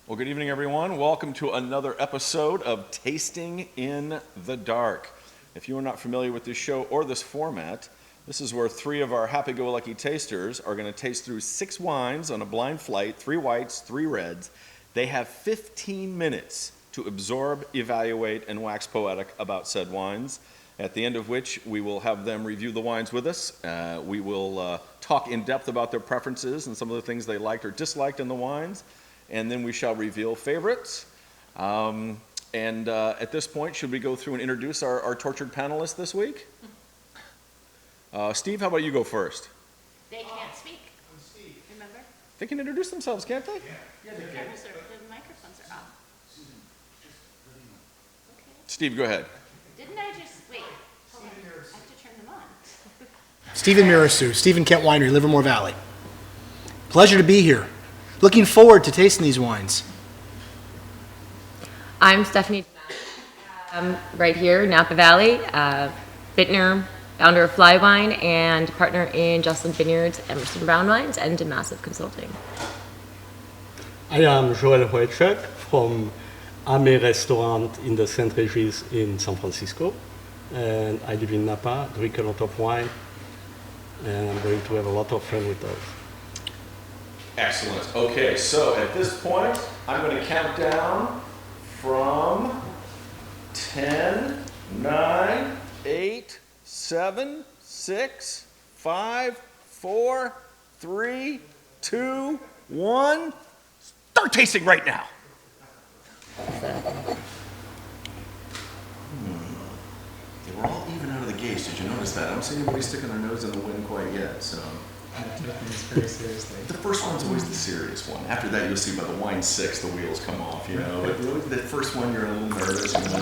Well, good evening, everyone. Welcome to another episode of Tasting in the Dark. If you are not familiar with this show or this format, this is where three of our happy-go-lucky tasters are going to taste through 6 wines on a blind flight, 3 whites, 3 reds. They have 15 minutes to absorb, evaluate, and wax poetic about said wines, at the end of which we will have them review the wines with us. We will talk in depth about their preferences and some of the things they liked or disliked in the wines, and then we shall reveal favorites. At this point, should we go through and introduce our tortured panelists this week? Steve, how about you go first? They can't speak. I'm Steve. Remember? They can introduce themselves, can't they? Yeah, The microphones are off. Susan, just let me know. Okay. Steve, go ahead. Didn't I just wait? Hold on. I have to turn them on. Stephen Mirasu, Stephen Kent Winery, Livermore Valley. Pleasure to be here. Looking forward to tasting these wines. I'm Stephanie, right here, Napa Valley, vintner, founder of Fly Wine, and partner in Jocelyn Vineyards, Emerson Brown Wines, and Massive Consulting. I am Joël Wojciech from Ame Restaurant in the St. Regis in San Francisco, and I live in Napa, drink a lot of wine, and I'm going to have a lot of fun with those. Excellent. Okay, so at this point, I'm going to count down from 10, 9, 8, 7, 6, 5, 4, 3, 2, 1. Start tasting right now. They were all even out of the gates. Did you notice that? I don't see anybody sticking their nose in the wind quite yet. So Taking this very seriously. the first one's always the serious one. After that, you'll see by the wine 6, the wheels come off. You know, but really, the first one, you're a little nervous. You know?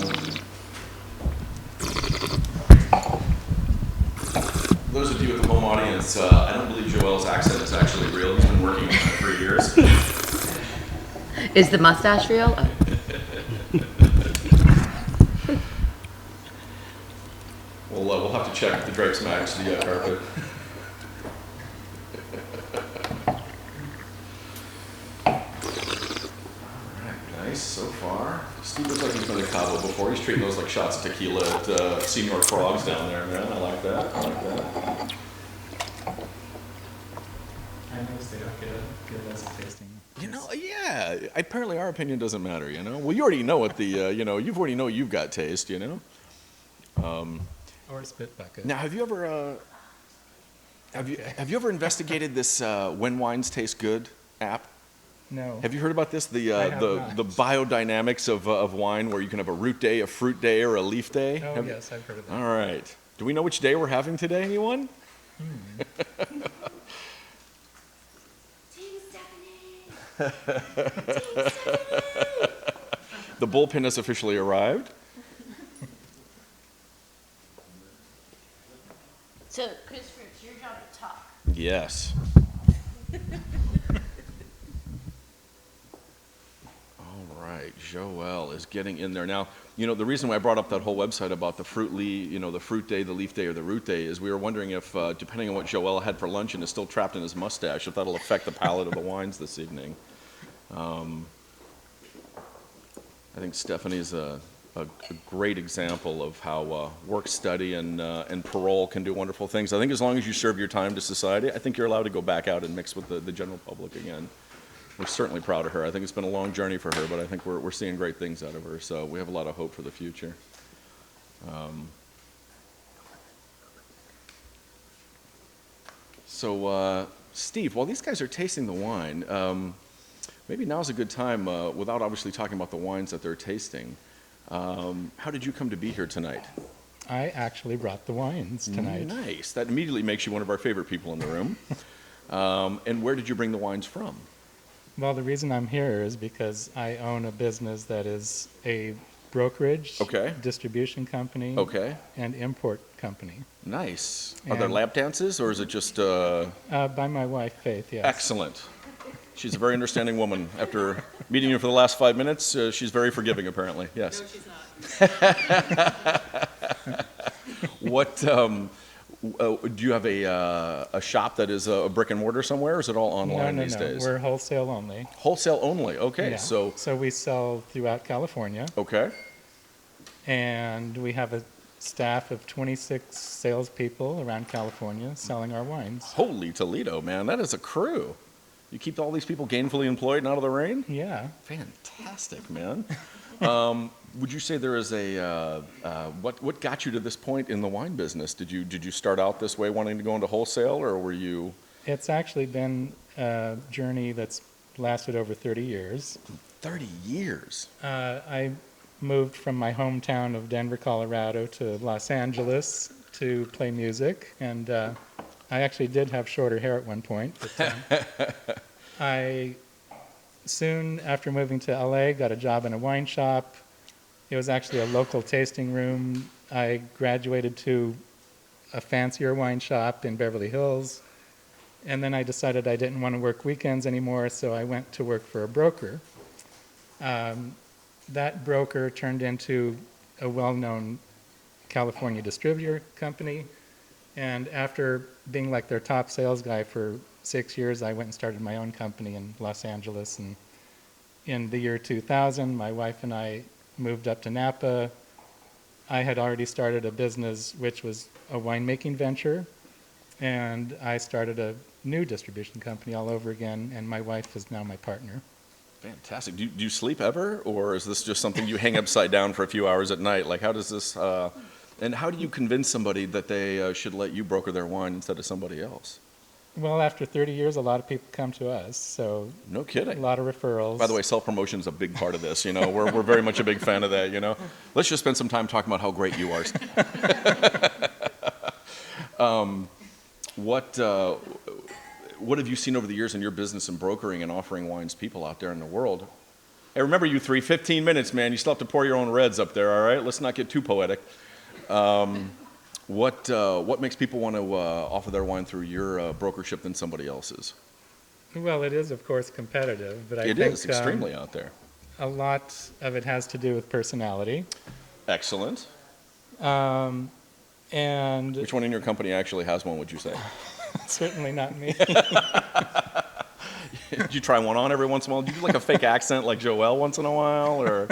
Those of you at the home audience, I don't believe Joel's accent is actually real. He's been working on it for years. Is the mustache real? Oh. We'll have to check if the drapes match the carpet. Alright, nice so far. Steve looks like he's been to Cabo before. He's treating those like shots of tequila at Senior Frogs down there, man. I like that. I like that. I noticed they don't get less of tasting. You know, yeah. Apparently, our opinion doesn't matter. You know. Well, you already know what the you've already know you've got taste. You know. Or a spit bucket. Now, have you ever investigated this When Wines Taste Good app? No. Have you heard about this? The I have not. the biodynamics of wine, where you can have a root day, a fruit day, or a leaf day. Oh, yes, I've heard of that. All right. Do we know which day we're having today? Anyone? Team Stephanie! Team Stephanie! The bullpen has officially arrived. So, Christopher, it's your job to talk. Yes. All right, Joel is getting in there. Now, you know, the reason why I brought up that whole website about the the fruit day, the leaf day, or the root day is we were wondering if, depending on what Joel had for lunch and is still trapped in his mustache, if that'll affect the palate of the wines this evening. I think Stephanie's a great example of how work study and parole can do wonderful things. I think as long as you serve your time to society, I think you're allowed to go back out and mix with the general public again. We're certainly proud of her. I think it's been a long journey for her, but I think we're seeing great things out of her, so we have a lot of hope for the future. Steve, while these guys are tasting the wine, maybe now's a good time, without obviously talking about the wines that they're tasting, how did you come to be here tonight? I actually brought the wines tonight. Nice. That immediately makes you one of our favorite people in the room. And where did you bring the wines from? Well, the reason I'm here is because I own a business that is a brokerage, Okay. distribution company, Okay. and import company. Nice. Are there And- lap dances, or is it just By my wife, Faith, yes. excellent? She's a very understanding woman. After meeting you for the last 5 minutes, she's very forgiving, apparently. Yes. No, she's not. Do you have a shop that is a brick and mortar somewhere, or is it all online no, these days? We're wholesale only. Wholesale only. Okay, Yeah. so So we sell throughout California, okay, and we have a staff of 26 salespeople around California selling our wines. holy Toledo, man, that is a crew. You keep all these people gainfully employed and out of the rain? Yeah. Fantastic, man. Would you say there is what got you to this point in the wine business? Did you start out this way wanting to go into wholesale, or were you? It's actually been a journey that's lasted over 30 years. 30 years. I moved from my hometown of Denver, Colorado to Los Angeles to play music, and I actually did have shorter hair at one point. But, I soon after moving to LA got a job in a wine shop. It was actually a local tasting room. I graduated to a fancier wine shop in Beverly Hills, and then I decided I didn't want to work weekends anymore, so I went to work for a broker. That broker turned into a well-known California distributor company, and after being like their top sales guy for 6 years, I went and started my own company in Los Angeles. And in the year 2000, my wife and I moved up to Napa. I had already started a business which was a winemaking venture, and I started a new distribution company all over again, and my wife is now my partner. Fantastic. Do you sleep ever, or is this just something you hang upside down for a few hours at night? Like, how does this, and how do you convince somebody that they should let you broker their wine instead of somebody else? Well, after 30 years, a lot of people come to us, so No a kidding. lot of referrals. By the way, self-promotion is a big part of this. You know, we're very much a big fan of that. You know, let's just spend some time talking about how great you are. What have you seen over the years in your business and brokering and offering wines to people out there in the world? Hey, remember you three, 15 minutes, man. You still have to pour your own reds up there, all right? Let's not get too poetic. What makes people want to offer their wine through your brokership than somebody else's? Well, it is, of course, competitive, but I It think is extremely out there. a lot of it has to do with personality. Excellent. And Which one in your company actually has one, would you say? certainly not me. Did you try one on every once in a while? Do you do like a fake accent like Joel once in a while? Or,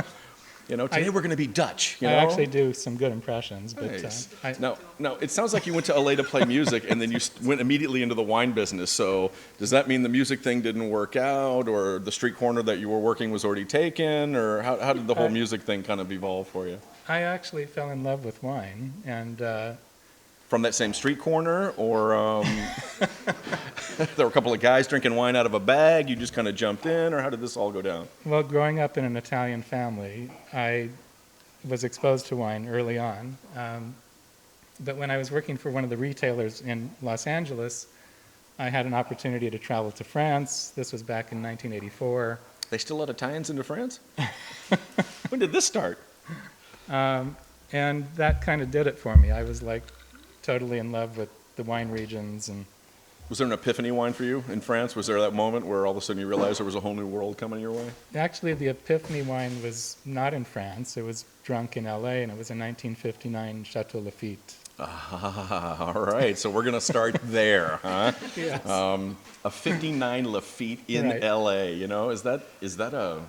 you know, today we're going to be Dutch, you I know? actually do some good impressions, but Nice. I, Now, it sounds like you went to LA to play music and then you went immediately into the wine business. So does that mean the music thing didn't work out, or the street corner that you were working was already taken, or how did the whole music thing kind of evolve for you? I actually fell in love with wine, and From that same street corner, or there were a couple of guys drinking wine out of a bag, you just kind of jumped in, or how did this all go down? well, growing up in an Italian family, I was exposed to wine early on. But when I was working for one of the retailers in Los Angeles, I had an opportunity to travel to France. This was back in 1984. They still let Italians into France? When did this start? And that kind of did it for me. I was like totally in love with the wine regions. And Was there an epiphany wine for you in France? Was there that moment where all of a sudden you realized there was a whole new world coming your way? actually, the epiphany wine was not in France. It was drunk in LA, and it was a 1959 Chateau Lafite. Ah, all right. So we're going to start there, huh? Yes. A 59 Lafite in Right. LA, you know? Is that a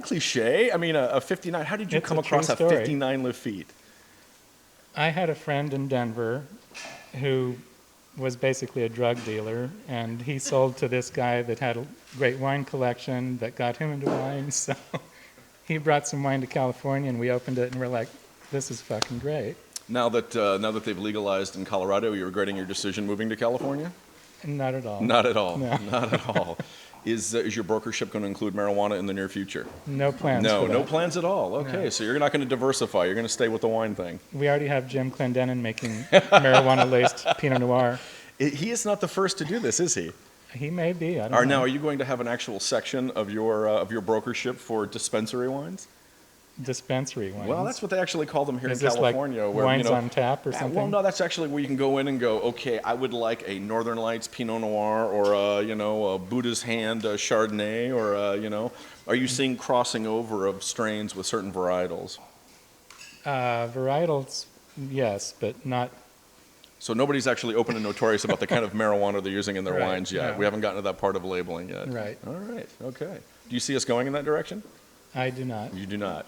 cliche? I mean, a 59, how did you It's come a true across a story. 59 Lafite? I had a friend in Denver who was basically a drug dealer, and he sold to this guy that had a great wine collection that got him into wine. So he brought some wine to California, and we opened it, and we're like, this is fucking great. Now that they've legalized in Colorado, are you regretting your decision moving to California? Not at all. Not at all. No. Not at all. Is your brokership going to include marijuana in the near future? No plans No, for no that. plans at all. Okay, No. so you're not going to diversify. You're going to stay with the wine thing. We already have Jim Clendenin making marijuana-laced Pinot Noir. He is not the first to do this, is he? He may be. I don't know. Now, are you going to have an actual section of your brokership for dispensary wines? Dispensary wines. Well, that's what they actually call them here Is in this like California. where, wines you know, on tap or something? Well, no, that's actually where you can go in and go, okay, I would like a Northern Lights Pinot Noir, or a Buddha's Hand Chardonnay, or are you seeing crossing over of strains with certain varietals? Varietals, yes, but not So nobody's actually open and notorious about the kind of marijuana they're using in their Right, wines yet. no. We haven't gotten to that part of labeling yet. Right. All right. Okay. Do you see us going in that direction? I do not. You do not.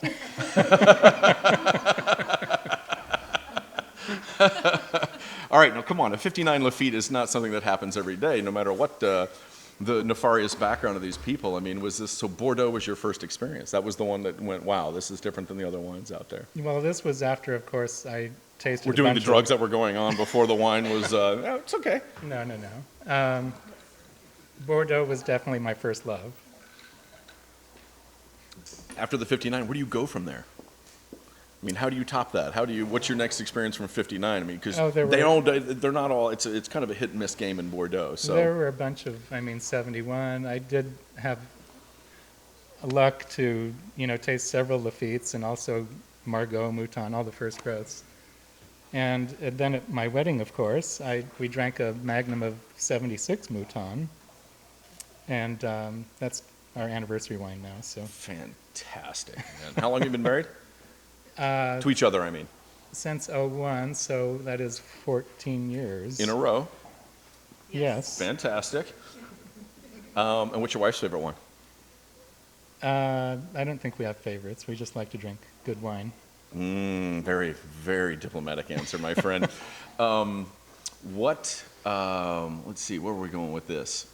All right. Now, come on. A 59 Lafite is not something that happens every day, no matter what the nefarious background of these people. I mean, so Bordeaux was your first experience? That was the one that went, wow, this is different than the other wines out there. Well, this was after, of course, I tasted. We're a doing the bunch drugs that were going on before the wine was. No, it's okay. No. Bordeaux was definitely my first love. After the 59, where do you go from there? I mean, how do you top that? What's your next experience from 59? I mean, because they're not all. It's kind of a hit and miss game in Bordeaux. So There were a bunch of, 71. I did have luck to, taste several Lafittes and also Margaux, Mouton, all the first growths. And then at my wedding, of course, we drank a magnum of 76 Mouton, and that's our anniversary wine now. So fantastic. Man. How long have you been married? To each other, I mean. Since '01, so that is 14 years. In a row. Yes. Fantastic. And what's your wife's favorite wine? I don't think we have favorites. We just like to drink good wine. Very, very diplomatic answer, my friend. Let's see, where are we going with this?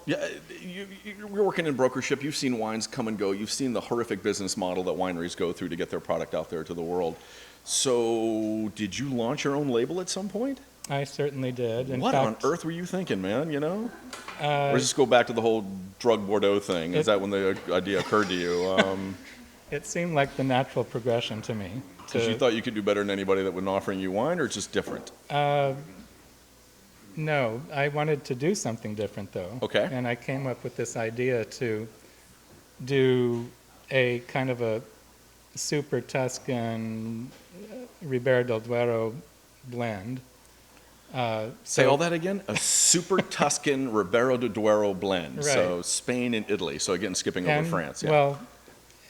You're working in brokership. You've seen wines come and go. You've seen the horrific business model that wineries go through to get their product out there to the world. So, did you launch your own label at some point? I certainly did. In What fact, on earth were you thinking, man? Or does this go back to the whole drug Bordeaux thing? Is that when the idea occurred to you? It seemed like the natural progression to me. Because you thought you could do better than anybody that was offering you wine, or it's just different? No, I wanted to do something different, though. Okay. And I came up with this idea to do a kind of a super Tuscan Ribera del Duero blend. Say all that again? A super Tuscan Ribera del Duero blend. Right. So Spain and Italy. So again, skipping over France. Yeah. Well,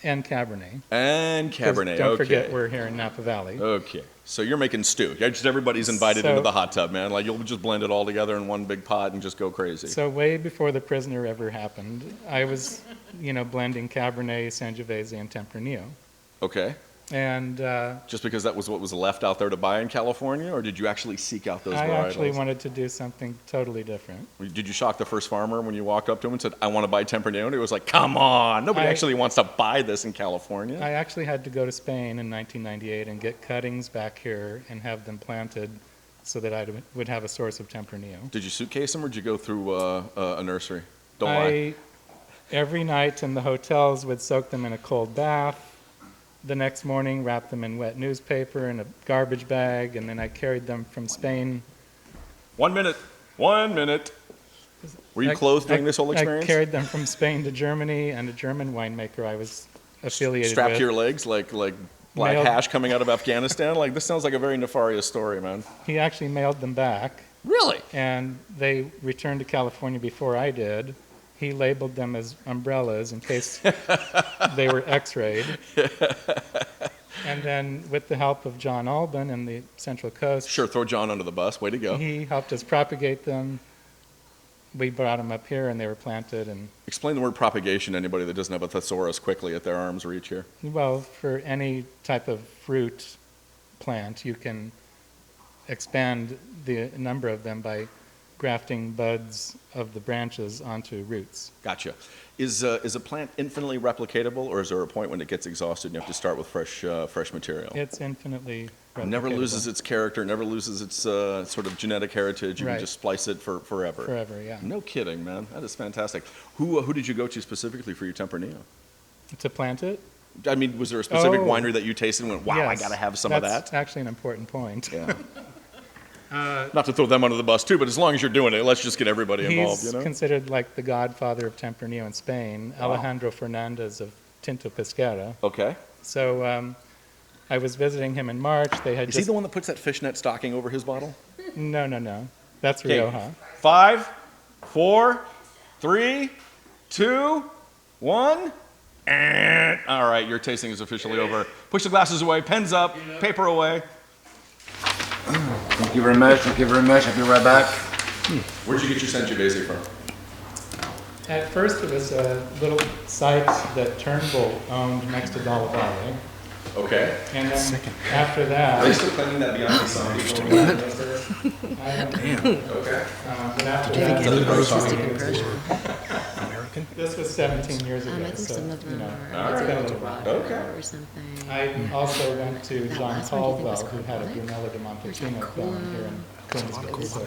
and Cabernet. And 'Cause Cabernet. Don't Okay. forget we're here in Napa Valley. Okay. So you're making stew. Just everybody's invited So- into the hot tub, man. Like you'll just blend it all together in one big pot and just go crazy. So way before The Prisoner ever happened, I was, blending Cabernet, Sangiovese, and Tempranillo. Okay. And Just because that was what was left out there to buy in California, or did you actually seek out those I varietals? actually wanted to do something totally different. Did you shock the first farmer when you walked up to him and said, I want to buy Tempranillo? And he was like, come on, nobody actually wants to buy this in California. I actually had to go to Spain in 1998 and get cuttings back here and have them planted so that I would have a source of Tempranillo. Did you suitcase them, or did you go through a nursery? Don't lie. Every night in the hotels would soak them in a cold bath. The next morning, wrap them in wet newspaper in a garbage bag, and then I carried them from Spain. 1 minute. 1 minute. Were you clothed during this whole experience? I carried them from Spain to Germany, and a German winemaker I was affiliated Strapped with. to your legs like black Mailed- hash coming out of Afghanistan? Like, this sounds like a very nefarious story, man. He actually mailed them back, Really? and they returned to California before I did. He labeled them as umbrellas in case they were x-rayed. And then with the help of John Alban and the Central Coast, Sure, throw John under the bus. Way to go. he helped us propagate them. We brought them up here and they were planted. And Explain the word propagation to anybody that doesn't have a thesaurus quickly at their arm's reach here. well, for any type of fruit plant, you can expand the number of them by grafting buds of the branches onto roots. Gotcha. Is a plant infinitely replicatable, or is there a point when it gets exhausted and you have to start with fresh material? It's infinitely replicatable. Never loses its character, never loses its sort of genetic heritage. You Right. can just splice it for forever. Forever, yeah. No kidding, man. That is fantastic. Who did you go to specifically for your Tempranillo? To plant it? I mean, was there a specific Oh. winery that you tasted and went, wow, I Yes. got to have some of That's that? actually an important point. Yeah. Not to throw them under the bus too, but as long as you're doing it, let's just get everybody involved, He's you know? considered like the godfather of Tempranillo in Spain, Wow. Alejandro Fernandez of Tinto Pesquera. Okay. So I was visiting him in March. They had Is he the one that puts that fishnet stocking over his bottle? No. That's Okay. Rioja. 5, 4, 3, 2, 1. And all right, your tasting is officially over. Push the glasses away, pens up, paper away. Thank you very much. Thank you very much. I'll be right back. Where'd you get your Sangiovese from? At first, it was a little site that Turnbull owned next to Dalla Valle. Okay. And then after Are they that, still claiming that Beyonce song? I don't know. Okay. But after I think that, anybody's just take impression. American? this was 17 years ago, I think so, some of you them know, are it's been a like little while. Okay. or something. I also went to That John last one, do you think was Caldwell, who had a Caldwell? Brunello de Montecchino film here in Queensville, so.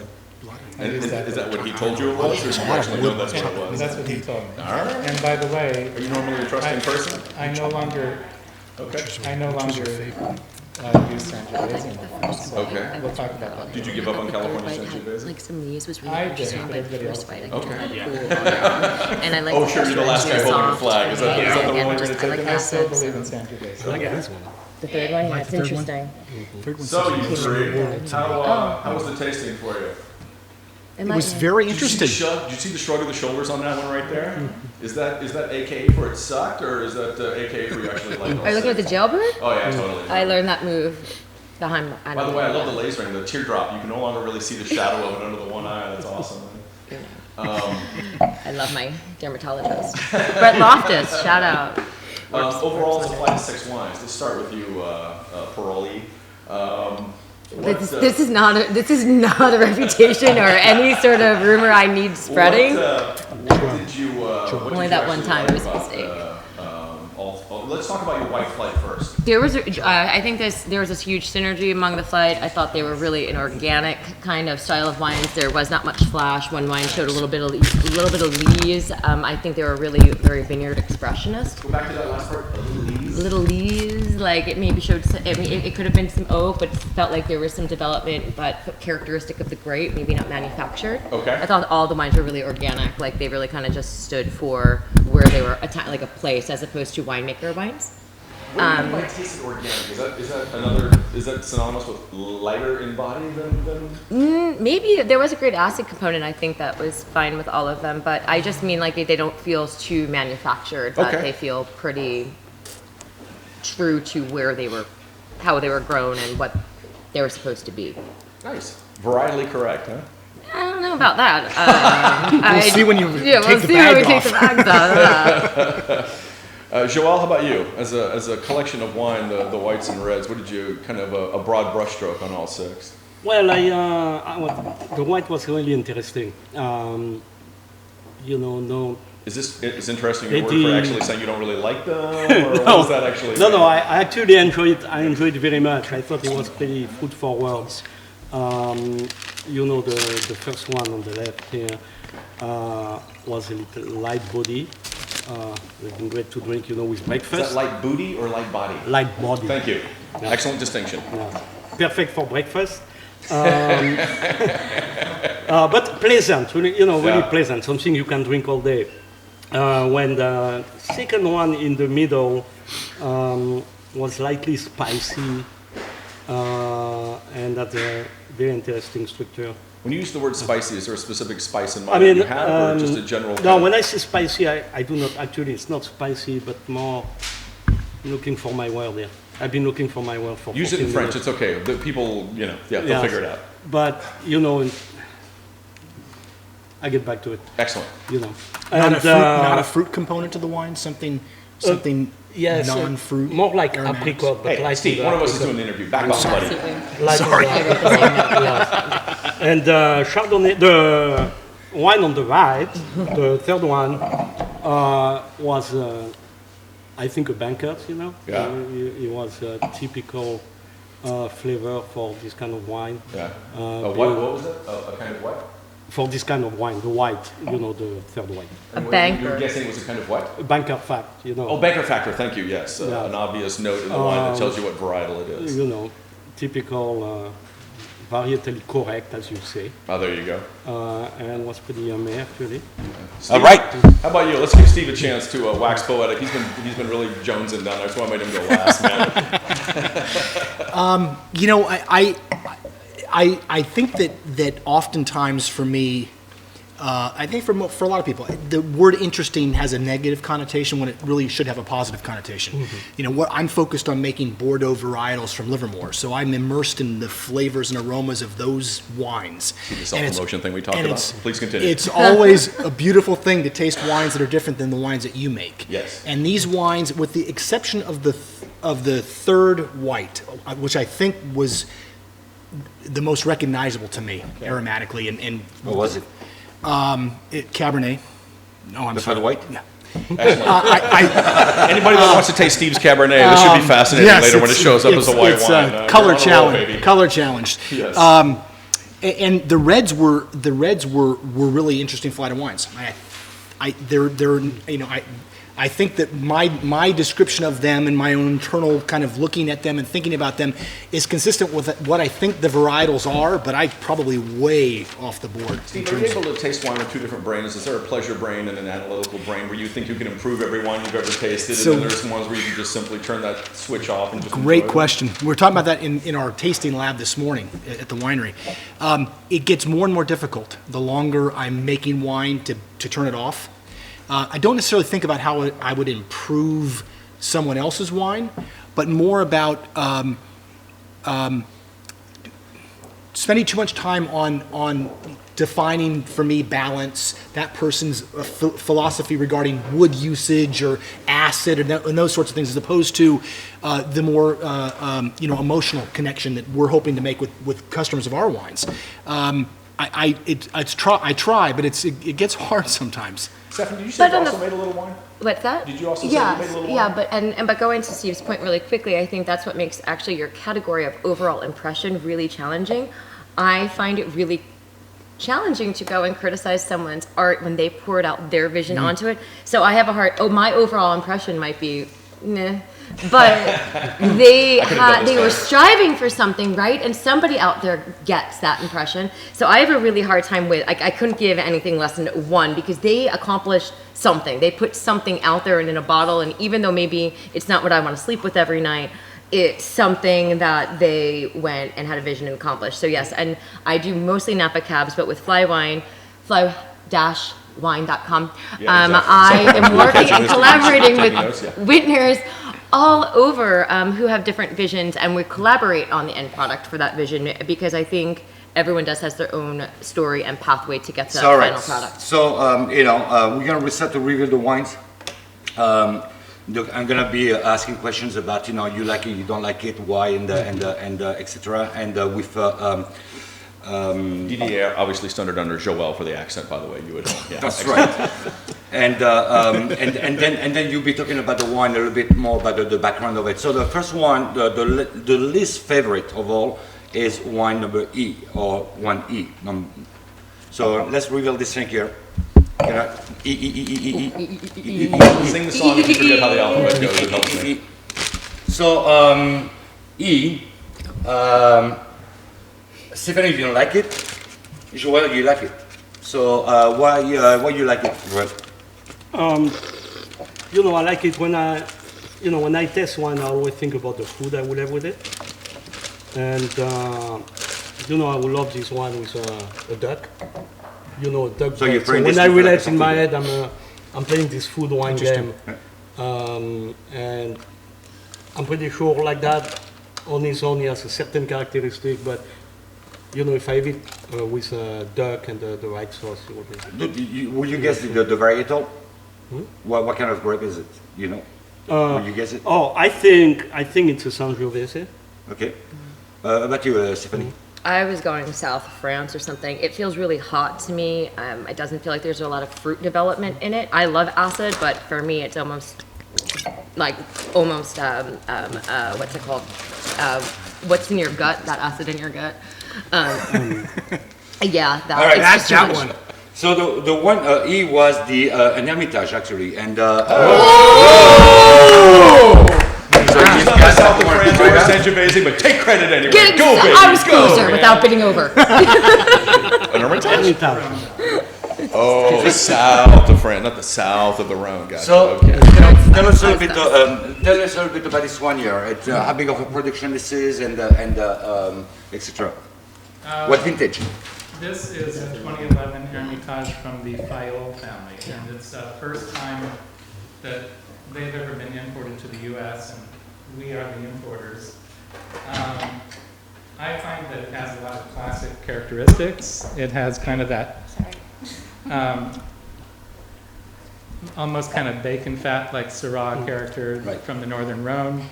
And is that what he told you it was, or do you actually know that's what it And was? that's what he told me. All right. And by the way, Are you normally a trusting person? I no longer Okay. use Sangiovese anymore, so Okay. we'll talk about that. Did you give up on California Sangiovese? Like some news was really I did, interesting, but but everybody first else fight, I did. could Okay. turn cool. And I like Oh, sure, you're the last guy holding the flag. Is that the one we're just, gonna I like take? I still acids. believe in Sangiovese. I like this one. The third one, yeah, it's third one? interesting. So you three, how was the tasting for you? It was very Did you see the interesting. shrug? Did you see the shrug of the shoulders on that one right there? Is that AKA for it sucked, or is that AKA for you actually like? Are you looking at the jailbird? Oh yeah, totally. I learned that move behind. By the way, I love the lasering, the teardrop. You can no longer really see the shadow of it under the one eye. That's awesome. I love my dermatologist. Brett Loftus, shout out. Overall, it's a flight of 6 wines. Let's start with you, Paroli. This is not a reputation or any sort of rumor I need spreading. What did you? Only that one time it was a mistake. Let's talk about your white flight first. There was, I think there was this huge synergy among the flight. I thought they were really an organic kind of style of wines. There was not much flash. One wine showed a little bit of lees. I think they were really very vineyard expressionist. Go back to that last part. A little lees. Little lees, like it maybe showed. I mean, it could have been some oak, but it felt like there was some development, but characteristic of the grape, maybe not manufactured. Okay. I thought all the wines were really organic. Like they really kind of just stood for where they were, like a place, as opposed to winemaker wines. What do you mean by tasted organic? Is that synonymous with lighter in body than? Maybe there was a great acid component. I think that was fine with all of them, but I just mean like they don't feel too manufactured. That Okay. they feel pretty true to where they were, how they were grown, and what they were supposed to be. Nice. Varietally correct, huh? I don't know about that. We'll see when you yeah, take we'll the see when we bag take the off. bags off. Joel, how about you? As a collection of wine, the whites and reds, what did you kind of a broad brushstroke on all 6? Well, the white was really interesting. No. Is interesting your word for 18. actually saying you don't really like them, or what was that actually? No, I actually enjoyed it. I enjoyed it very much. I thought it was pretty food for words. The first one on the left here was a little light body. It's been great to drink, with Is breakfast. that light booty or light body? Light body. Thank you. Yeah. Excellent distinction. Yeah. Perfect for breakfast. But pleasant, really Yeah. pleasant, something you can drink all day. When the second one in the middle was slightly spicy, and that's a very interesting structure. When you use the word spicy, is there a specific spice in I mind mean, that you have, or just a general? No, when I say spicy, I do not, actually it's not spicy, but more looking for my word there. I've been looking for my word for Use it in 14 French. minutes. It's okay. The people, they'll Yeah. figure it out. But, I get back to it, Excellent. Not a fruit component to the wine. Something yes, non-fruit. more like aromatics. apricot, but Hey, like Steve, one of us is doing an interview. Back off, buddy. like Sorry. And Chardonnay, the wine on the right, the third one, was, I think, a banquet, Yeah. It was a typical flavor for this kind of wine. Yeah. Uh, What was it? A kind of what? For this kind of wine, the white, the third wine. A You banker. were guessing it was a kind of what? A banker fact, Oh, banker factor. Thank you. Yes, Yeah. an obvious note in the wine that tells you what varietal it is. Typical, varietally correct, as you say, Oh, there you go. and was pretty yummy, actually. All right. How about you? Let's give Steve a chance to wax poetic. He's been really jonesing down there, so I made him go last, man. I think that oftentimes for me, I think for a lot of people, the word interesting has a negative connotation when it really should have a positive connotation. You know, what I'm focused on making Bordeaux varietals from Livermore, so I'm immersed in the flavors and aromas of those wines. The self-promotion thing we talked about. Please continue. It's always a beautiful thing to taste wines that are different than the wines that you make. Yes. And these wines, with the exception of the third white, which I think was the most recognizable to me aromatically, and What was it? Cabernet. No, I'm The sorry. Fred White? Yeah. Anybody that wants to taste Steve's Cabernet, this should be fascinating Yes, later when it shows up as a white it's, wine. color You're on a roll, challenge. baby. Color challenged. Yes. And the reds were really interesting flight of wines. I think that my description of them and my own internal kind of looking at them and thinking about them is consistent with what I think the varietals are, but I'm probably way off the board. Steve, are you able to taste wine with two different brains? Is there a pleasure brain and an analytical brain where you think you can improve every wine you've ever tasted, So- and then there's ones where you can just simply turn that switch off and just Great enjoy question. We were talking about that in our tasting lab this morning at the winery. It gets more and more difficult the longer I'm making wine to turn it off. I don't necessarily think about how I would improve someone else's wine, but more about spending too much time on defining for me balance, that person's philosophy regarding wood usage or acid and those sorts of things, as opposed to the more emotional connection that we're hoping to make with customers of our wines. I try, but it gets hard sometimes. Stephanie, did you say But you on also the- made a little wine? What's that? Did you also say you Yes, made a little yeah, wine? but going to Steve's point really quickly, I think that's what makes actually your category of overall impression really challenging. I find it really challenging to go and criticize someone's art when they poured out their vision onto it. So I have a hard, my overall impression might be, nah. But they were striving for something, right? And somebody out there gets that impression. So I have a really hard time with, I couldn't give anything less than 1 because they accomplished something. They put something out there and in a bottle, and even though maybe it's not what I want to sleep with every night, it's something that they went and had a vision and accomplished. So yes, and I do mostly Napa Cabs, but with fly-wine, fly-wine.com, Yeah, exactly. I am working and collaborating with Taking notes, yeah. vintners all over who have different visions, and we collaborate on the end product for that vision, because I think everyone has their own story and pathway to get to that So, all right. final product. So, we're going to start to review the wines. I'm going to be asking questions about, you like it, you don't like it, why, and etc. And with DDR, obviously standard under Joel for the accent, by the way. You would, yeah. that's right. And then you'll be talking about the wine a little bit more about the background of it. So the first one, the least favorite of all, is wine number E, or 1E. So let's reveal this thing here. E. Sing the song if you forget how the alphabet goes. It helps me. So E. Stephanie, you don't like it. Joel, you like it. So why you like it, Joel? I like it when I test wine, I always think about the food I will have with it. And, I would love this wine with a duck. Duck. So you're bread. bringing When I this to relax food. in my head, I'm playing this food wine game. And I'm pretty sure like that, on its own, he has a certain characteristic, but if I have it with a duck and the right sauce, it would be. Will you guess the varietal? What kind of grape is it? Will you guess it? Oh, I think it's a Sangiovese. Okay. About you, Stephanie? I was going south of France or something. It feels really hot to me. It doesn't feel like there's a lot of fruit development in it. I love acid, but for me, it's almost what's it called? What's in your gut? That acid in your gut. Yeah, that. All right, it's just that too one. much. So the one E was an Hermitage actually, and It's not the south of France or Sangiovese, but take credit anyway. Get Go, baby. I was go, closer man. without bidding over. An Hermitage? Oh, south of France, not the south of the Rhone. Gotcha. so Okay. tell us a little bit about this one year. How big of a production this is, and etc. What vintage? This is a 2011 Hermitage from the Fayol family, and it's the first time that they've ever been imported to the U.S., and we are the importers. I find that it has a lot of classic characteristics. It has kind of that almost kind of bacon fat, like Syrah character from the Northern Rhone.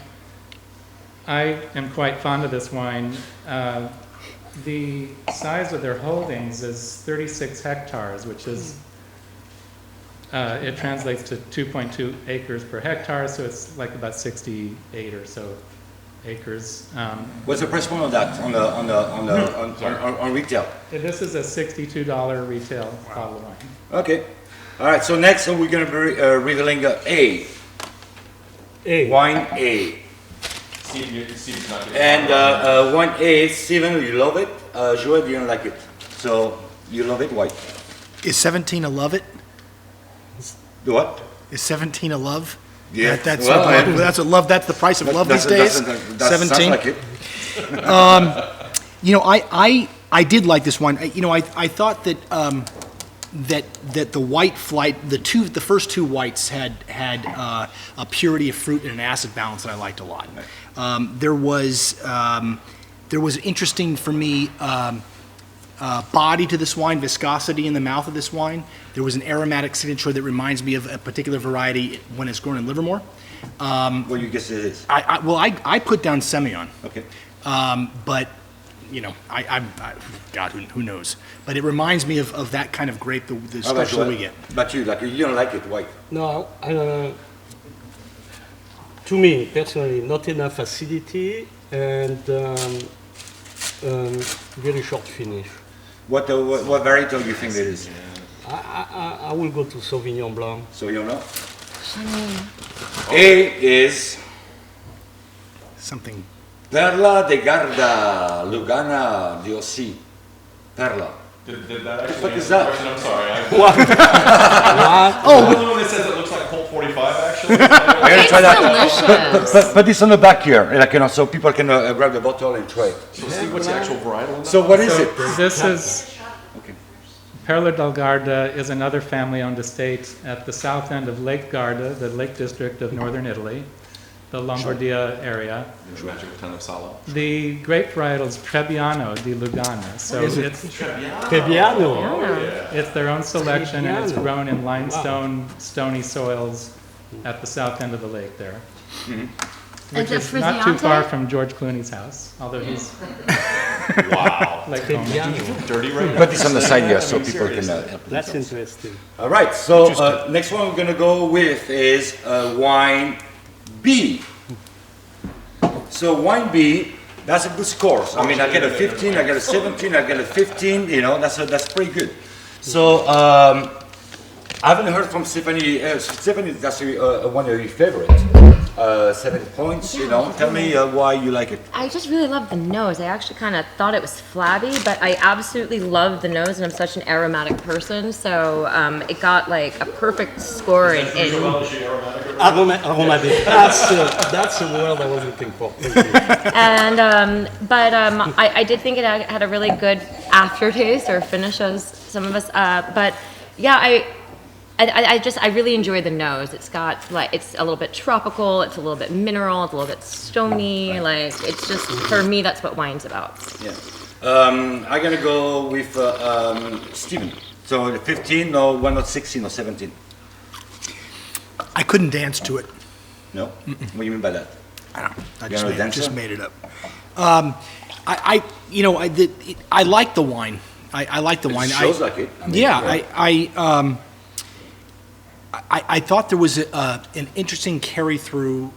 I am quite fond of this wine. The size of their holdings is 36 hectares, which is, it translates to 2.2 acres per hectare, so it's like about 68 or so acres. What's the price point on that, on retail? This is a $62 retail bottle of wine. Okay. All right, so next we're going to be revealing A. Wine A. Steve's not getting And wine A, Steven, you love it. Joel, you don't like it. So you love it, why? Is 17 a love it? The what? Is 17 a love? Yeah. That's Well, that's a love. That's the price of love these days. That 17. sounds like it. You know, I did like this wine. I thought that that the white flight, the first two whites had a purity of fruit and an acid balance that I liked a lot. There was interesting for me body to this wine, viscosity in the mouth of this wine. There was an aromatic signature that reminds me of a particular variety when it's grown in Livermore. What do you guess it is? I put down Semillon. Okay. But you know, God, who knows? But it reminds me of that kind of grape, the special we get. But you don't like it, why? No, to me personally, not enough acidity and very short finish. What variety do you think it is? I will go to Sauvignon Blanc. So you know. A is Something. Perla de Garda Lugana Diossi. Perla. Did that actually What answer is the that? question? I'm sorry. Oh, The only one that says it looks like Colt 45, actually. I'm gonna It's try that. delicious. But it's on the back here, like so people can grab the bottle and try it. So Steve, what's the actual varietal in that? So what is So it? this is, Perla del Garda is another family-owned estate at the south end of Lake Garda, the Lake District of northern Italy, the Lombardia area. Magic ton of salo. The grape varietal is Trebbiano di Lugana, so it's Trebbiano. it's their own selection and it's Trebbiano. grown in limestone, stony soils at the south end of the lake there. Which Is it is not too Frizzante? far from George Clooney's house, although he's Wow. like home. Trebbiano. Dirty right now. Put this on the side here so people can. That's interesting. All right. So next one we're gonna go with is wine B. So wine B, that's a good score. I mean, I get a 15, I get a 17, I get a 15. You know, that's pretty good. So I haven't heard from Stephanie. Stephanie, that's one of your favorites. 7 points. You know, tell me why you like it. I just really love the nose. I actually kind of thought it was flabby, but I absolutely love the nose, and I'm such an aromatic person, so it got like a perfect score in Aromatic. That's the word I was looking for. Thank you. and but I did think it had a really good aftertaste or finish, as some of us. But yeah, I really enjoy the nose. It's got like, it's a little bit tropical. It's a little bit mineral. It's a little bit stony. Like, it's just, for me, that's what wine's about. Yeah. I'm gonna go with Steven. So 15, no, why not 16 or 17? I couldn't dance to it. No. What do you mean by that? I don't know. I You're not a dancer? just made it up. I like the wine. I like the wine. It shows like it. I mean, Yeah, I thought there was an interesting carry through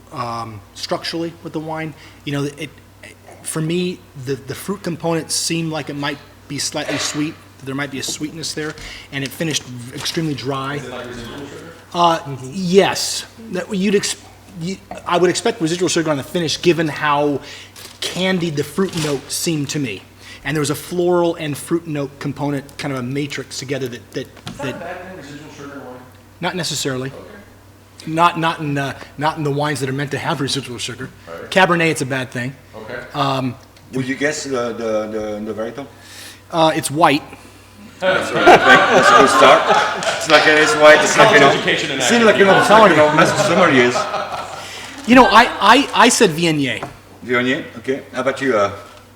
structurally with the wine. You know, for me, the fruit component seemed like it might be slightly sweet. There might be a sweetness there, and it finished extremely dry. Is it like residual sugar? Yes, I would expect residual sugar on the finish, given how candied the fruit note seemed to me. And there was a floral and fruit note component, kind of a matrix together that Is that a bad thing, residual sugar in wine? not necessarily. Not in the wines that are meant to have residual sugar. Right. Cabernet, it's a bad thing. Okay. Would you guess the varietal? It's white. That's a good start. It's like it's white. It's like Education and it seems like master somebody is. I said Viognier. Viognier, okay. How about you?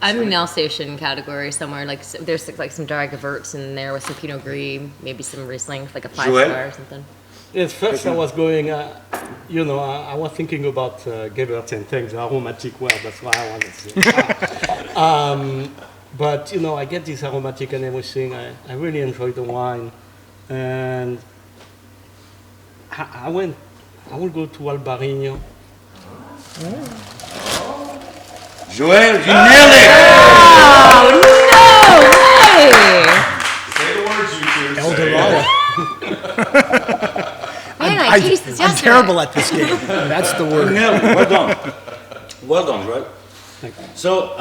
I'm in Alsatian category somewhere. Like there's like some dry Gewürz in there with some Pinot Gris, maybe some Riesling, like a 5-star or something. Yes, first I was going, I was thinking about Gewürz and things, aromatic word, that's why I wanted to say. But, I get this aromatic and everything. I really enjoy the wine. And I will go to Albarino. Joel, you nailed it! Oh, no way! Say the words, you two. El Say Dorado. Man, I tasted this I'm yesterday. terrible at this game. That's the word. Nailed it. Well done. Well done, Joel. So,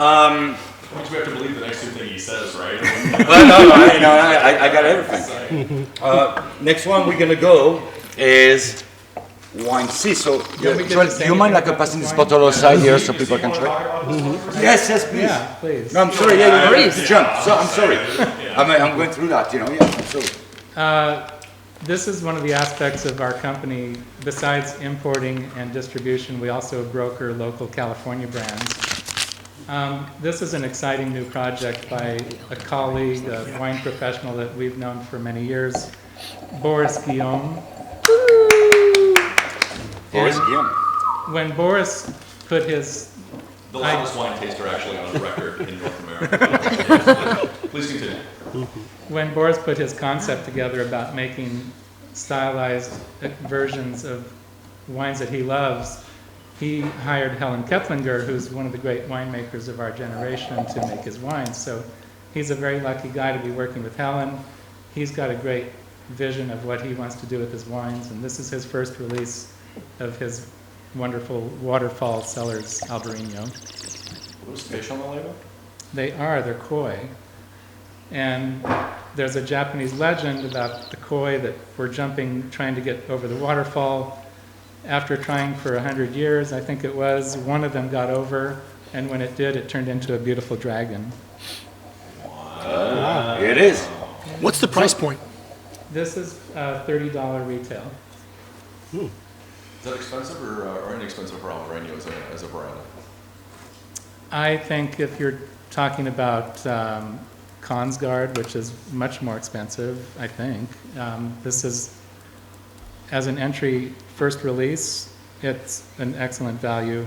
We have to believe the next two things he says, right? well, no, I got everything. Next one we're gonna go is wine C. So, Yeah, we did Joel, the do same you mind thing like with passing the this wine. bottle aside here so people can try? Yes, please. Yeah, please. No, I'm sorry. Yeah, you have to jump. So I'm sorry. I'm going through that. Yeah, I'm sorry. This is one of the aspects of our company. Besides importing and distribution, we also broker local California brands. This is an exciting new project by a colleague, a wine professional that we've known for many years, Boris Guillaume. Boris Guillaume. When Boris put his The loudest wine taster actually on the record in North America. Please continue. When Boris put his concept together about making stylized versions of wines that he loves, he hired Helen Keplinger, who's one of the great winemakers of our generation, to make his wines. So he's a very lucky guy to be working with Helen. He's got a great vision of what he wants to do with his wines, and this is his first release of his wonderful Waterfall Cellars Albarino. Those fish on the label? They're koi. And there's a Japanese legend about the koi that were trying to get over the waterfall. After trying for 100 years, I think it was, one of them got over, and when it did, it turned into a beautiful dragon. It is. What's the price point? This is $30 retail. Is that expensive or inexpensive for Albarino as a brand? I think if you're talking about Consgard, which is much more expensive, I think, this is, as an entry first release, it's an excellent value.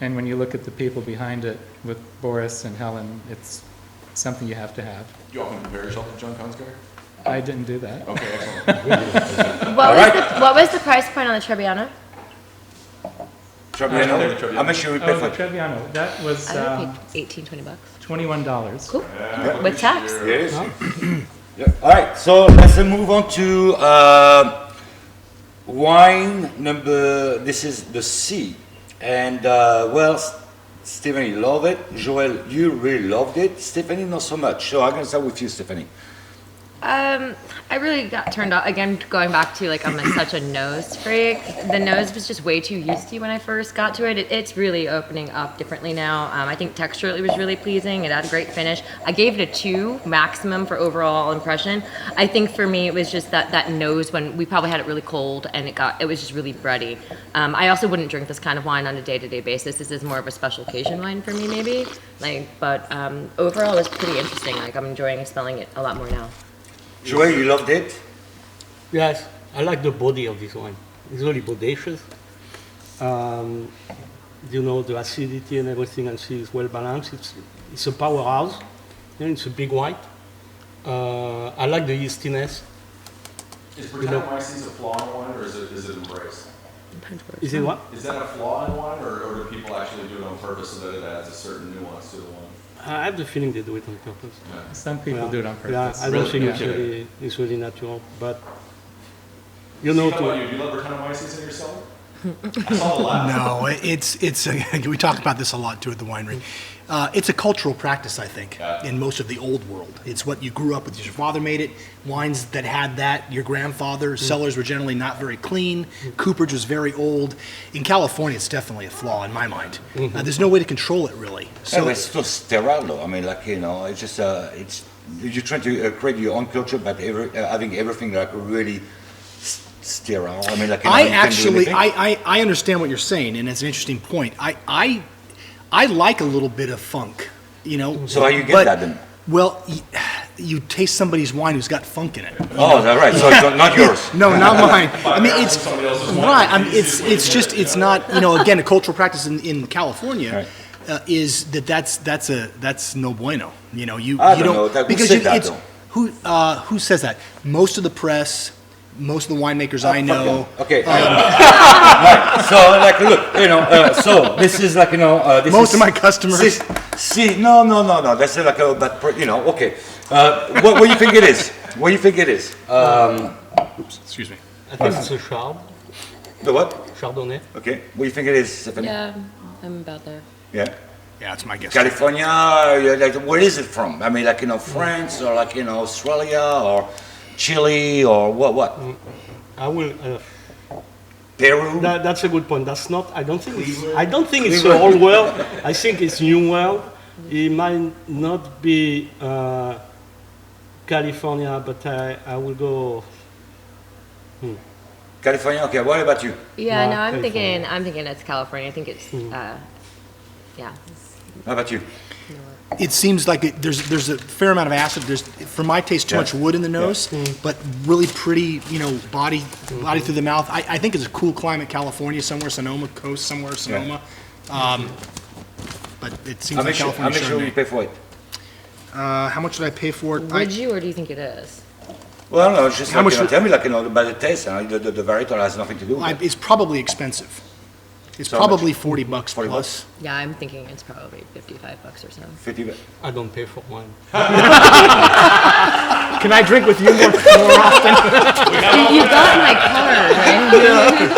And when you look at the people behind it with Boris and Helen, it's something you have to have. Do you often compare yourself to John Consgard? I didn't do that. Okay, excellent. What was the price point on the Trebbiano? Trebbiano. I'm sure we pay Oh, for the it. Trebbiano, that was I would have paid $18-20. $21. Cool. With tax? Yes. Yeah. All right, so let's move on to wine number, this is the C. And Stephanie loved it. Joel, you really loved it. Stephanie, not so much. So I'm going to start with you, Stephanie. I really got turned off. Again, going back to like I'm such a nose freak. The nose was just way too yeasty when I first got to it. It's really opening up differently now. I think texturally it was really pleasing. It had a great finish. I gave it a 2 maximum for overall impression. I think for me it was just that nose when we probably had it really cold and it was just really bready. I also wouldn't drink this kind of wine on a day-to-day basis. This is more of a special occasion wine for me maybe. But overall it's pretty interesting. Like I'm enjoying smelling it a lot more now. Joel, you loved it? Yes, I like the body of this wine. It's really bodacious. The acidity and everything, and see, is well balanced. It's a powerhouse. It's a big white. I like the yeastiness. Is Brettanomyces a flaw in wine, or is it embraced? Is it what? Is that a flaw in wine, or do people actually do it on purpose so that it adds a certain nuance to the wine? I have the feeling they do it on purpose. Some people do it on Yeah, purpose. I don't think Yeah. it's really natural. But How about you? Do you love Brettanomyces in your cellar? I saw the laugh. No, we talk about this a lot too at the winery. It's a cultural practice, I think, in most of the old world. It's what you grew up with. Your father made it. Wines that had that, your grandfather. Cellars were generally not very clean. Cooperage was very old. In California, it's definitely a flaw in my mind. There's no way to control it, really. So So it's so sterile, though. I mean, it's just, you're trying to create your own culture, but having everything like really sterile. I mean, like you know, I you can do actually, anything. I understand what you're saying, and it's an interesting point. I like a little bit of funk, you know. So how you get but- that then? Well, you taste somebody's wine who's got funk in it. Oh, that's right. So it's not yours. No, not mine. I mean, it's right. I mean, it's just it's not. You know, again, a cultural practice in California is that's no bueno. You know, you I don't know. Who because said that, it's though? who says that? Most of the press, most of the winemakers I know. Okay. Right. So, like, look, you know, so this is like, you know, this Most is, of my customers. See, no. That's like a, but you know, okay. What do you think it is? What do you think it is? Oops, excuse me. I think it's a Chard, The what? Chardonnay. Okay. What do you think it is, Stephanie? Yeah, I'm about there. Yeah. Yeah, that's my guess. California. Like, where is it from? I mean, like, you know, France or like, you know, Australia or Chile or what? I will. Peru. That's a good point. That's not. I don't think it's the old world. I think it's new world. It might not be California, but I will go. California. Okay. What about you? Yeah, No, no, I'm California. thinking it's California. I think it's, yeah. How about you? It seems like there's a fair amount of acid. There's, for my taste, too Yeah. much wood in the nose, but really pretty, you know, body through the mouth. I think it's a cool climate, California, somewhere, Sonoma Coast, somewhere, Sonoma. But it seems How like much California. will you pay for it? How much did I pay for it? Would you, or do you think it is? Well, no, it's just How like, much you know, would- tell me, like, you know, about the taste. The varietal has nothing to do with it. It's probably expensive. It's So much? probably $40 $40 plus. Yeah, I'm thinking it's probably $55 or so. 50 bucks. I don't pay for wine. Can I drink with you more often? You got my card,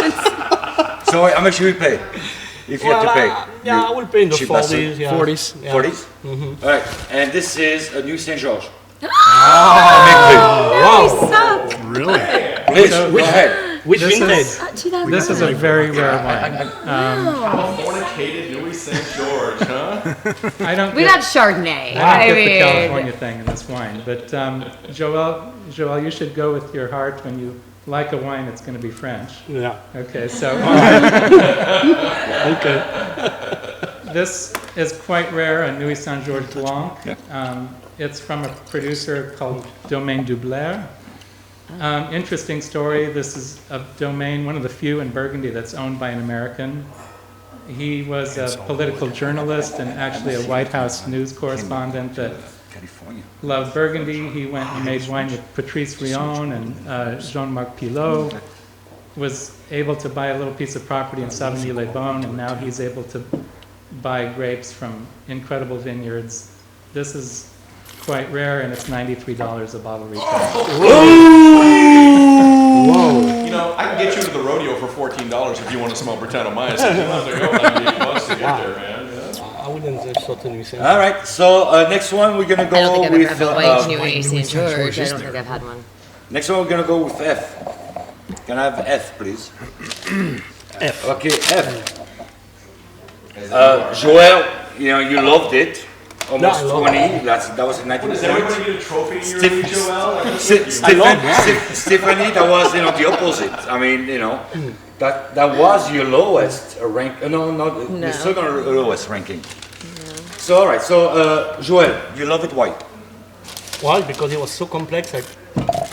right? So how much will you pay? If you have to pay. Yeah, I will pay in the cheap bastard. 40s. Yeah. 40s. Yeah. 40s? All right. And this is a new Saint George. Wow. Really? Please, go ahead. Which This vintage? is- 2009. This is a very rare wine. Fornicated Louis St. George, huh? I don't We get, got Chardonnay. I don't get the mean, California thing in this wine, but Joel, you should go with your heart when you like a wine. It's going to be French. Yeah. Okay, so Okay. this is quite rare, a Nuit Saint Georges Blanc. It's from a producer called Domaine Dublair. Interesting story. This is a domain, one of the few in Burgundy that's owned by an American. He was a political journalist and actually a White House news correspondent that California. loved Burgundy. He went and made wine with Patrice Rion and Jean-Marc Pilot. Was able to buy a little piece of property in Savigny-les-Bains, and now he's able to buy grapes from incredible vineyards. This is quite rare, and it's $93 a bottle retail. You know, I can get you to the rodeo for $14 if you want to smell Brettanomyces. You don't have to go $98 to get there, man. Yeah. I wouldn't certainly say. All right. So next one we're gonna I don't go think I've ever with. had a white Nuit Saint George. I don't think I've had one. Next one we're gonna go with F. Can I have F, please? F. Okay, F. Joel, you know you loved it. Almost I love 20. That was a 19 Does point. everybody get a trophy in your league, Joel? Stephanie, that was the opposite. I mean, you know, that was your lowest rank. No, not No. the second lowest ranking. So all right. So Joel, you love it. Why? Why? Because it was so complex, I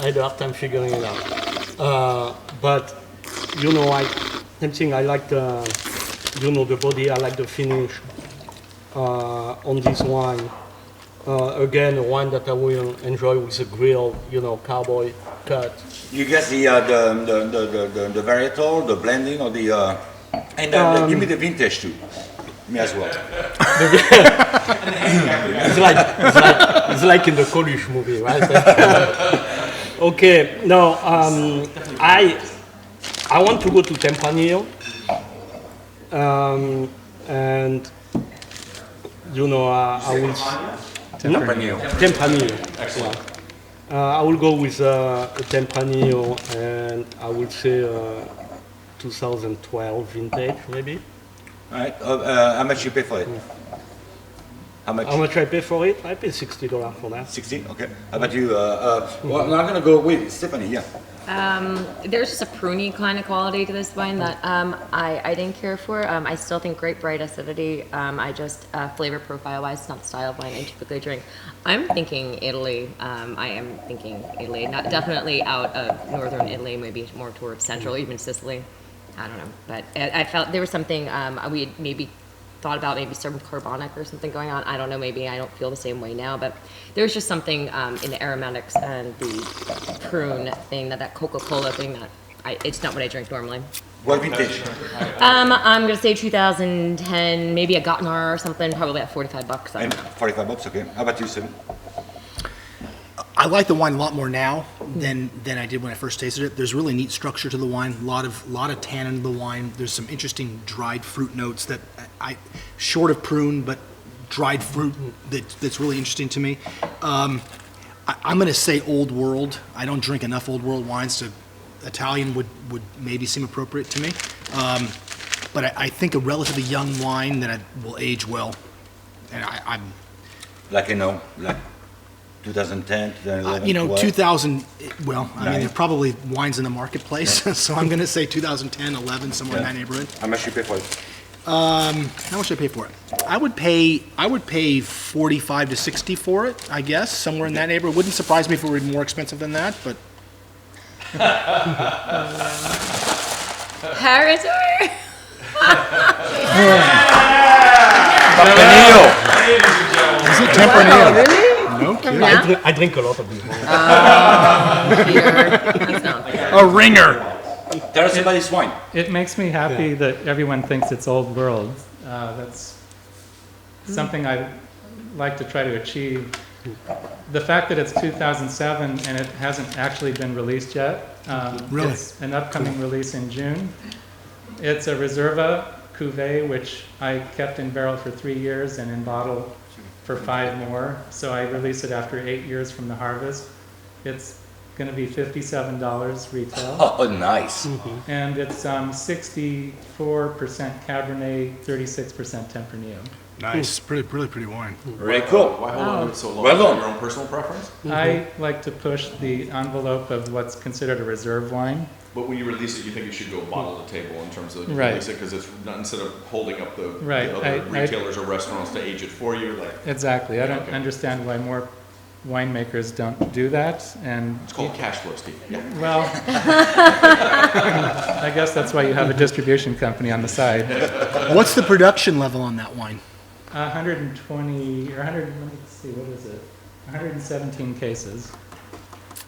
had a hard time figuring it out. But you know, I like the, you know, the body. I like the finish on this wine. Again, a wine that I will enjoy with a grilled, you know, cowboy cut. You guess the varietal, the blending, or the and give me the vintage too. Me as well. It's like in the Coluche movie, right? Okay, no, I want to go to Tempranillo, and you know, I will. Tempranillo. Tempranillo. Excellent. I will go with Tempranillo, and I would say 2012 vintage, maybe. All right. How much you pay for it? How much? How much I pay for it? I pay $60 for that. 60? Okay. How about you? Well, I'm going to go with Stephanie, yeah. There's just a pruny kind of quality to this wine that I didn't care for. I still think great bright acidity. I just flavor profile wise, it's not the style of wine I typically drink. I'm thinking Italy. I am thinking Italy. Not definitely out of northern Italy, maybe more towards central, even Sicily. I don't know, but I felt there was something we had maybe thought about maybe some carbonic or something going on. I don't know, maybe I don't feel the same way now, but there's just something in the aromatics and the prune thing, that Coca-Cola thing that it's not what I drink normally. What vintage? I'm gonna say 2010, maybe a Gottenar or something, probably at $45. I And don't know. $45, okay. How about you, Steven? I like the wine a lot more now than I did when I first tasted it. There's really neat structure to the wine, a lot of tannin in the wine. There's some interesting dried fruit notes that short of prune, but dried fruit that's really interesting to me. I'm going to say Old World. I don't drink enough Old World wines to Italian would maybe seem appropriate to me. But I think a relatively young wine that will age well. And I'm Like, like 2010, 2011, 12? 2000, well, I mean, Nine. there are probably wines in the marketplace, so I'm going to say 2010, 11, somewhere in that neighborhood. How much you pay for it? How much should I pay for it? I would pay 45 to 60 for it, I guess, somewhere in that neighborhood. Wouldn't surprise me if it were more expensive than that, but Paris is it Tempranillo? really? No kidding. Yeah? I drink a lot of these wines. Peter, that's not fair. A ringer. Tell us about this wine. It makes me happy that everyone thinks it's old world. That's something I like to try to achieve. The fact that it's 2007 and it hasn't actually been released yet. Really? It's an upcoming release in June. It's a Reserva cuvee, which I kept in barrel for 3 years and in bottle for 5 more. So I release it after 8 years from the harvest. It's going to be $57 retail. Oh, nice. And it's 64% Cabernet, 36% Tempranillo. Nice, really pretty wine. Very cool. Why hold on to it so long? Well Is that done. your own personal preference? I like to push the envelope of what's considered a reserve wine. But when you release it, you think it should go bottle to table in terms of Right. release it, because it's not, instead of holding up the Right. other retailers or restaurants to age it for you, like, Exactly. I don't Okay. understand why more winemakers don't do that. And it's called cash flow, Steve. Yeah. well, I guess that's why you have a distribution company on the side. What's the production level on that wine? 120 or 100. Let me see. What is it? 117 cases.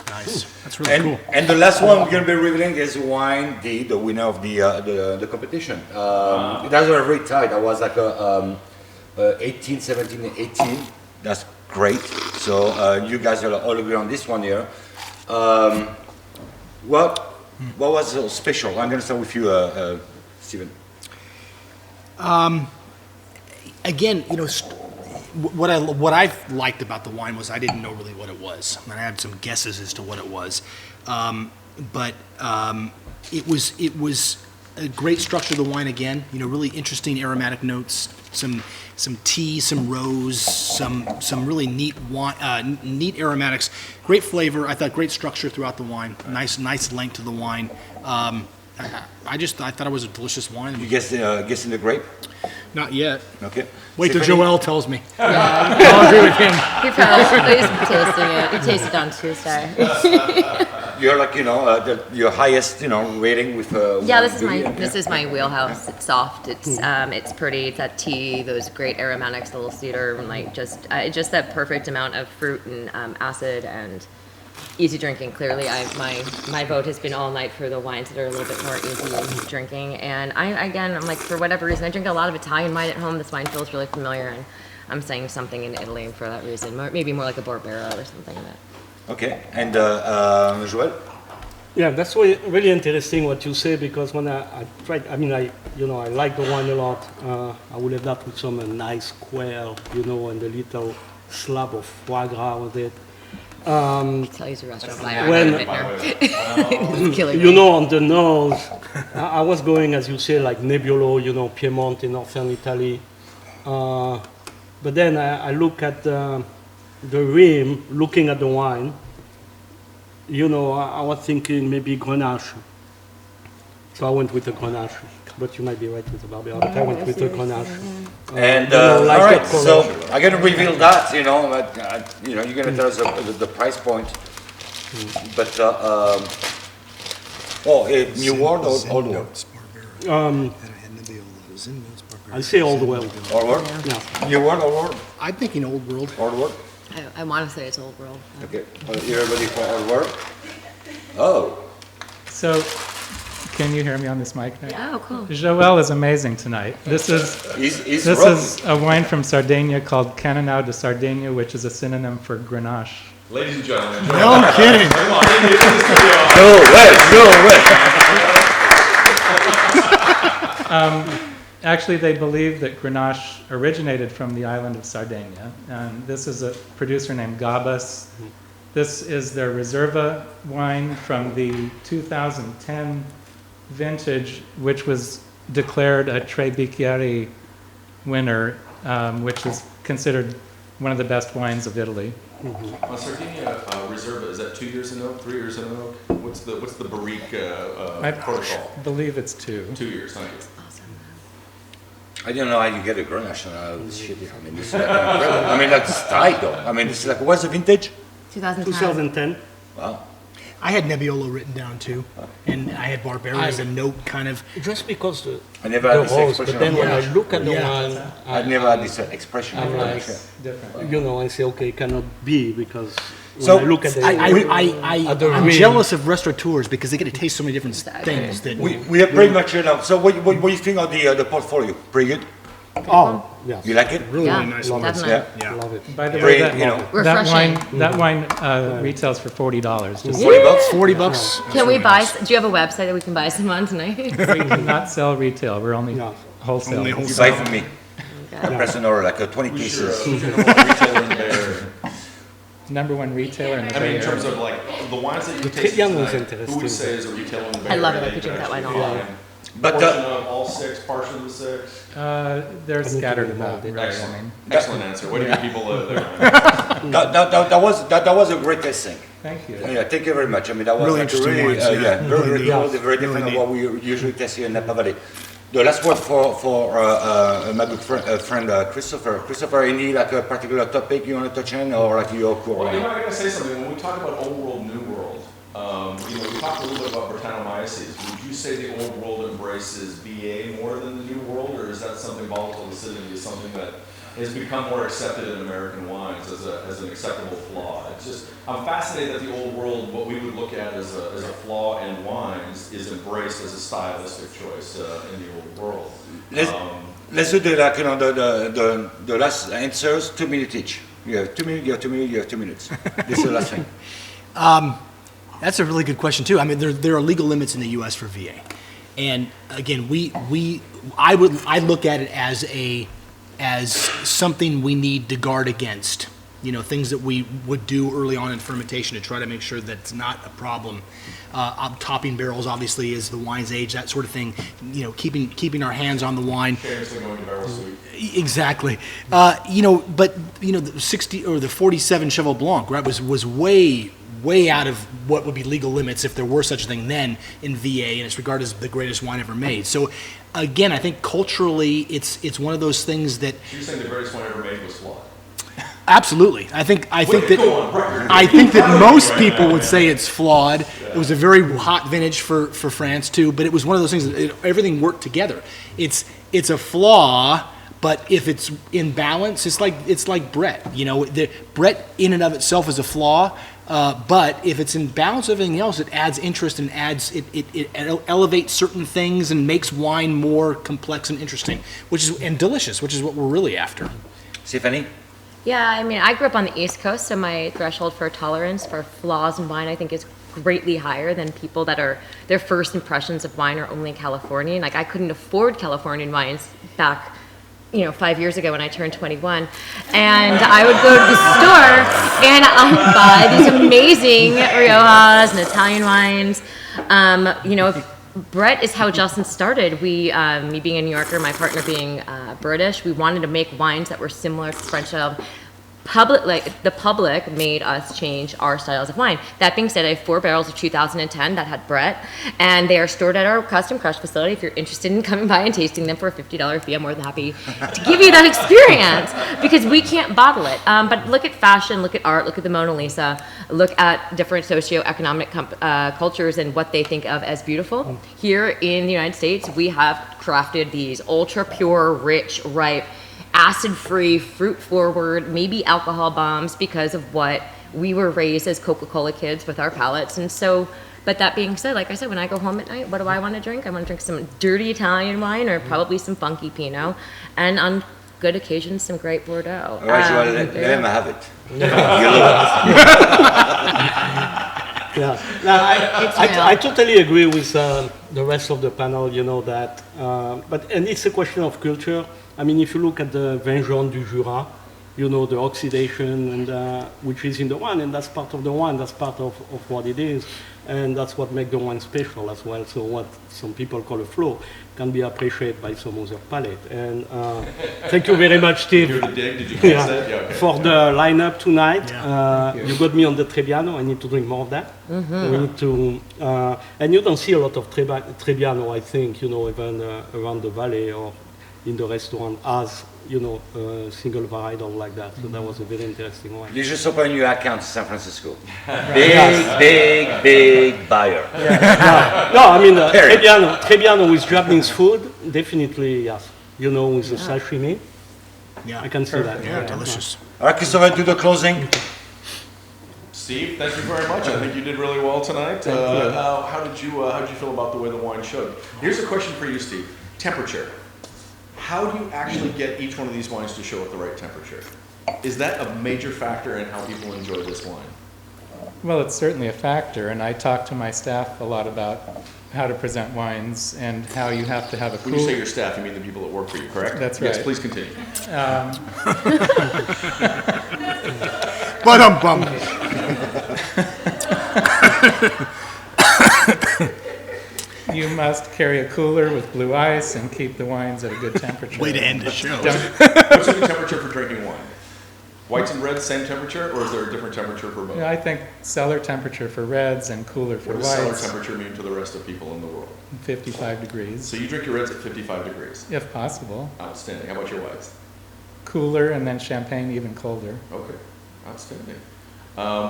Nice. That's really cool. And the last one we're going to be revealing is wine, the winner of the competition. It has a very tight. I was like 18, 17, 18. That's great. So you guys are all agree on this one here. What was so special? I'm going to start with you, Steven. Again, what I liked about the wine was I didn't know really what it was. And I had some guesses as to what it was, but it was a great structure of the wine. Again, really interesting aromatic notes, some tea, some rose, some really neat neat aromatics, great flavor. I thought great structure throughout the wine. Nice length to the wine. I thought it was a delicious wine. You guessing the grape? Not yet. Okay. Wait till Stephanie? Joel tells me. Yeah. I'll agree with him. He probably is tasting it. He tasted on Tuesday. You're like your highest rating with. Yeah, this is beauty, my okay. this is my wheelhouse. It's soft. It's pretty. It's that tea, those great aromatics, a little cedar, and like just that perfect amount of fruit and acid and easy drinking. Clearly, my vote has been all night for the wines that are a little bit more easy drinking. And I'm like, for whatever reason, I drink a lot of Italian wine at home. This wine feels really familiar, and I'm saying something in Italy for that reason. Maybe more like a Barbera or something like that. Okay, and Joel? Yeah, that's really interesting what you say, because when I tried, I like the wine a lot. I would have that with some nice quail, and a little slab of foie gras with it. Tell you a restaurant buyer. When- It's killing me. On the nose, I was going, as you say, like Nebbiolo, Piedmont in northern Italy. But then I look at the rim, looking at the wine. You know, I was thinking maybe Grenache. So I went with the Grenache. But you might be right with the Barbera. But I went with the Grenache. And like all right, that color. so I'm gonna reveal that. You're gonna tell us the price point. But New World or Old World? I'll say Old World. Old World? Yeah. New World, Old World, I'm thinking Old World. Old World. I want to say it's Old World. Okay, you're ready for Old World? Oh, So, can you hear me on this mic now? Oh, cool. Joel is amazing tonight. This is he's this wrong. is a wine from Sardinia called Canonau de Sardegna, which is a synonym for Grenache. Ladies and gentlemen, join No kidding. come on, into the studio. No way. Actually, they believe that Grenache originated from the island of Sardinia, and this is a producer named Gabas. This is their Reserva wine from the 2010 vintage, which was declared a Tre Bicchieri winner, which is considered one of the best wines of Italy. On Sardinia Reserva, is that 2 years in oak, 3 years in oak? What's the barrique I protocol? believe it's 2. 2 years, thank you. I don't know how you get a Grenache out of this shit. I mean, this is like incredible. I mean, that's tight though. I mean, it's like, what's the vintage? 2010. 2010. Wow. I had Nebbiolo written down too, and I had Barbera as a note kind of. Just because I never had the this rose, expression. but then when I Yeah. look at the Yeah. wine, I never had this expression. I'm like, Different. you know, I say, okay, it cannot be because when So, I look at the I'm rim. jealous of restaurateurs because they get to taste so many different things that. We are pretty much now. So what do you think of the portfolio? Pretty good. Oh, yes. You like it? Really, Yeah, really nice Love it. definitely. Yeah. Yeah. Love it. By the Pretty, way, you know, that Refreshing. wine retails for $40. Just $40. $40. Can we buy? Do you have a website that we can buy some on tonight? we do not sell retail. We're only Yeah. wholesale. Only You wholesale. buy from me. I press an order like 20 pieces. Who's your number one retailer in the Bay Area? Number one retailer in the I mean, Bay in terms Area. of like the wines that you The tasted Trianon was tonight, who would you interesting. say is a retailer in the Bay I love Area it. I could that drink that wine actually all day. find But portion of all 6, partial of the 6? They're scattered about, Excellent. really. I Excellent. mean, Excellent answer. Where do you people live there? that was a great tasting. thank you. Yeah, thank you very much. I mean, that was Really like interesting wines, yeah. very, Really very neat. cool, very different Really than what we usually taste here in Napa Valley. The last word for my good friend Christopher. Christopher, any like a particular topic you want to touch on, or like your core? Well, you know, I gotta say something. When we talk about old world, new world, we talked a little bit about Brettanomyces. Would you say the old world embraces VA more than the new world, or is that something volatile acidity is something that has become more accepted in American wines as an acceptable flaw? It's just, I'm fascinated that the old world, what we would look at as a flaw in wines, is embraced as a stylistic choice in the old world. Let's do the last answers, 2 minutes each. You have 2 minutes, you have 2 minutes, you have 2 minutes. This is the last thing. That's a really good question too. I mean, there are legal limits in the U.S. for VA, and again, I look at it as something we need to guard against. You know, things that we would do early on in fermentation to try to make sure that it's not a problem. Topping barrels, obviously, as the wines age, that sort of thing. You know, keeping our hands on the wine. Famously going to barrel sweet. Exactly. The 60 or the 47 Cheval Blanc, right, was way out of what would be legal limits if there were such a thing then in VA, and it's regarded as the greatest wine ever made. So, again, I think culturally, it's one of those things that. You're saying the greatest wine ever made was flawed? Absolutely. I think Go on, record. I think that most people would say it's flawed. It was a very hot vintage for France too, but it was one of those things that everything worked together. It's a flaw, but if it's in balance, it's like Brett. You know, Brett in and of itself is a flaw, but if it's in balance with everything else, it adds interest and it elevates certain things and makes wine more complex and interesting, and delicious, which is what we're really after. Stephanie? Yeah, I mean, I grew up on the East Coast, so my threshold for tolerance for flaws in wine, I think, is greatly higher than people that are, their first impressions of wine are only Californian. Like, I couldn't afford Californian wines back, 5 years ago when I turned 21. And I would go to the store and I would buy these amazing Riojas and Italian wines. Brett is how Justin started. We, me being a New Yorker, my partner being British, we wanted to make wines that were similar to French style. The public made us change our styles of wine. That being said, I have 4 barrels of 2010 that had Brett, and they are stored at our custom crush facility. If you're interested in coming by and tasting them for a $50 fee, I'm more than happy to give you that experience, because we can't bottle it. But look at fashion, look at art, look at the Mona Lisa, look at different socioeconomic cultures and what they think of as beautiful. Here in the United States, we have crafted these ultra pure, rich, ripe, acid-free, fruit-forward, maybe alcohol bombs, because of what we were raised as Coca-Cola kids with our palates. And so, but that being said, like I said, when I go home at night, what do I want to drink? I want to drink some dirty Italian wine or probably some funky Pinot, and on good occasions, some great Bordeaux. All right, well, let him have it. Yeah, no, I totally agree with the rest of the panel, you know, that, and it's a question of culture. I mean, if you look at the vin jaune du Jura, you know, the oxidation, and which is in the wine, and that's part of the wine, that's part of what it is, and that's what makes the wine special as well. So what some people call a flow can be appreciated by some other palate. And thank you very much, Steve. You're the dig? Did you catch that? Yeah, okay. For the lineup tonight. You got me on the Trebbiano. I need to drink more of that. We need to, and you don't see a lot of Trebbiano, I think, you know, even around the valley or in the restaurant as, you know, single varietal like that. So that was a very interesting one. You just open your account in San Francisco. Big buyer. No, I mean, Trebbiano with Japanese food, definitely, yes. You know, with the sashimi. Yeah, I can see that. Yeah, delicious. All right, Christopher, do the closing. Steve, thank you very much. I think you did really well tonight. How did you feel about the way the wine showed? Here's a question for you, Steve. Temperature. How do you actually get each one of these wines to show at the right temperature? Is that a major factor in how people enjoy this wine? Well, it's certainly a factor, and I talk to my staff a lot about how to present wines and how you have to have a cool... When you say your staff, you mean the people that work for you, correct? That's right. Yes, please continue. Ba-dum-bum. You must carry a cooler with blue ice and keep the wines at a good temperature. Way to end the show. What's a good temperature for drinking wine? Whites and reds, same temperature, or is there a different temperature for both? Yeah, I think cellar temperature for reds and cooler for What does cellar whites, temperature mean to the rest of people in the world? 55 degrees, So you drink your reds at 55 degrees. if possible. Outstanding. How about your whites? Cooler, and then champagne even colder. Okay, outstanding.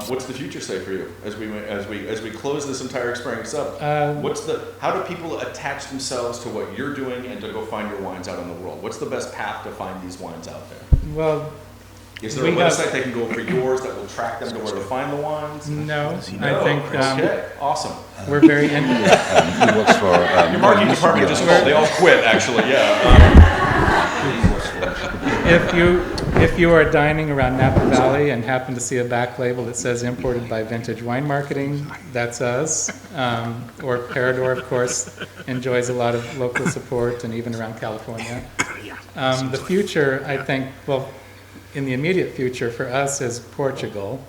What's the future say for you as we close this entire experience up? How do people attach themselves to what you're doing and to go find your wines out in the world? What's the best path to find these wines out there? Well, Is there a website they can go for yours that will track them to where to find the wines? no, I No. think Okay, awesome. we're very into He works for... Your marketing department just called. They all quit, actually. Yeah. If you are dining around Napa Valley and happen to see a back label that says imported by Vintage Wine Marketing, that's us. Or Parador, of course, enjoys a lot of local support, and even around California. The future, I think, well, in the immediate future for us is Portugal.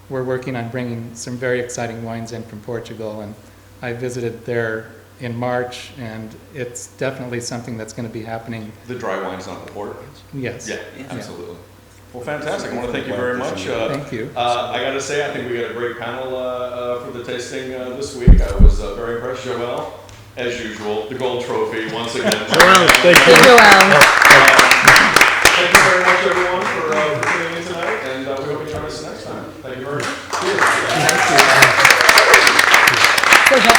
We're working on bringing some very exciting wines in from Portugal, and I visited there in March, and it's definitely something that's going to be happening. The dry wines, not the port. Yes. Yeah, absolutely. Well, fantastic. I want to thank you very much. Thank you. I got to say, I think we got a great panel for the tasting this week. I was very impressed, Joelle, as usual. The gold trophy once again. Joelle, thank you. Thank you very much, everyone, for tuning in tonight, and we hope you join us next time. Thank you very much. Cheers. So that